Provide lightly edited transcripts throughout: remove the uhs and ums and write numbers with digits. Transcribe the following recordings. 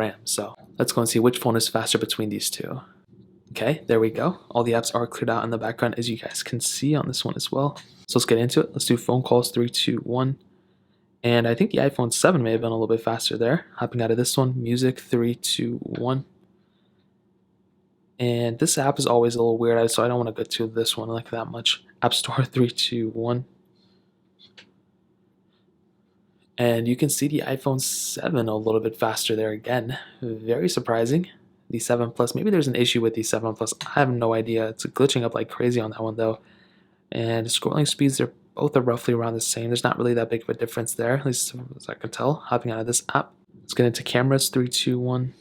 RAM. So let's go and see which phone is faster between these two. Okay, there we go. All the apps are cleared out in the background, as you guys can see on this one as well. So let's get into it. Let's do phone calls, 3, 2, 1. And I think the iPhone 7 may have been a little bit faster there. Hopping out of this one, music, 3, 2, 1. And this app is always a little weird, so I don't want to go to this one like that much. App Store, 3, 2, 1. And you can see the iPhone 7 a little bit faster there again. Very surprising. The 7 Plus, maybe there's an issue with the 7 Plus. I have no idea. It's glitching up like crazy on that one though. And scrolling speeds, they're both are roughly around the same. There's not really that big of a difference there, at least as I can tell. Hopping out of this app. Let's get into cameras, 3, 2, 1.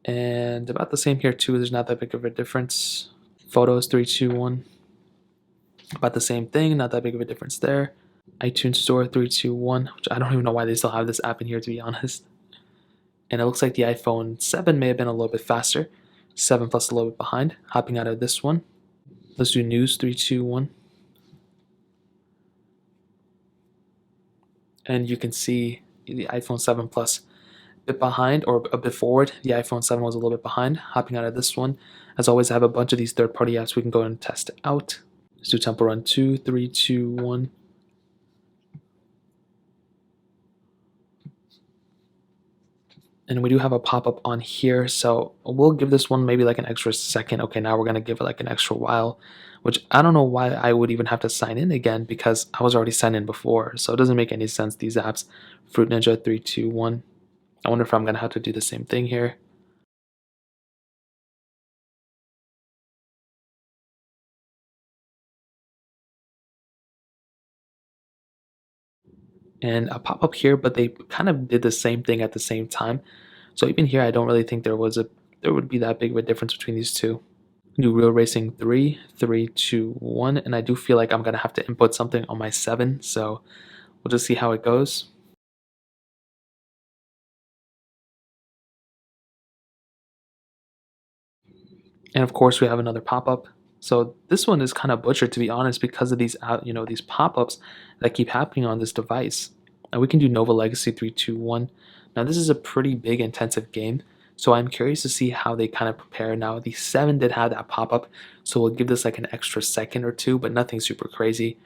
And about the same here too. There's not that big of a difference. Photos, 3, 2, 1. About the same thing, not that big of a difference there. iTunes Store, 3, 2, 1, which I don't even know why they still have this app in here, to be honest. And it looks like the iPhone 7 may have been a little bit faster. 7 Plus a little bit behind. Hopping out of this one. Let's do news, 3, 2, 1. And you can see the iPhone 7 Plus a bit behind or a bit forward. The iPhone 7 was a little bit behind. Hopping out of this one. As always, I have a bunch of these third-party apps we can go and test out. Let's do Temple Run 2, 3, 2, 1. And we do have a pop-up on here, so we'll give this one maybe like an extra second. Okay, now we're going to give it like an extra while, which I don't know why I would even have to sign in again because I was already signed in before, so it doesn't make any sense, these apps. Fruit Ninja, 3, 2, 1. I wonder if I'm going to have to do the same thing here. And a pop-up here, but they kind of did the same thing at the same time. So even here, I don't really think there would be that big of a difference between these two. New Real Racing 3, 3, 2, 1, and I do feel like I'm gonna have to input something on my 7, so we'll just see how it goes. And of course, we have another pop-up. So this one is kind of butchered, to be honest, because of these these pop-ups that keep happening on this device. And we can do Nova Legacy 3, 2, 1. Now this is a pretty big intensive game, so I'm curious to see how they kind of prepare. Now the 7 did have that pop-up, so we'll give this like an extra second or two, but nothing super crazy.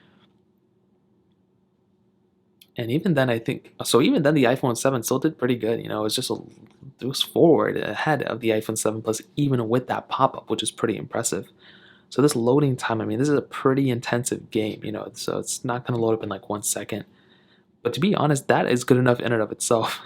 And even then, I think so. Even then, the iPhone 7 still did pretty good. You know, it was forward ahead of the iPhone 7 Plus, even with that pop-up, which is pretty impressive. So this loading time, I mean, this is a pretty intensive game. You know, so it's not going to load up in like 1 second. But to be honest, that is good enough in and of itself.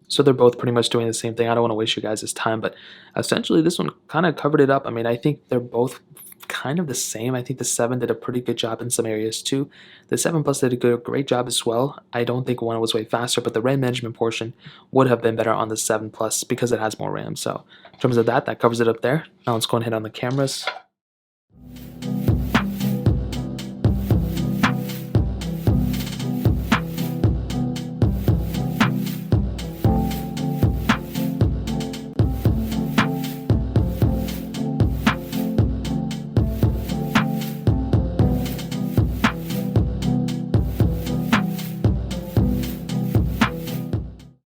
So they're both pretty much doing the same thing. I don't want to waste you guys' time, but essentially this one kind of covered it up. I mean, I think they're both kind of the same. I think the 7 did a pretty good job in some areas too. The 7 Plus did a great job as well. I don't think one was way faster, but the RAM management portion would have been better on the 7 Plus because it has more RAM. So in terms of that, that covers it up there. Now let's go and hit on the cameras.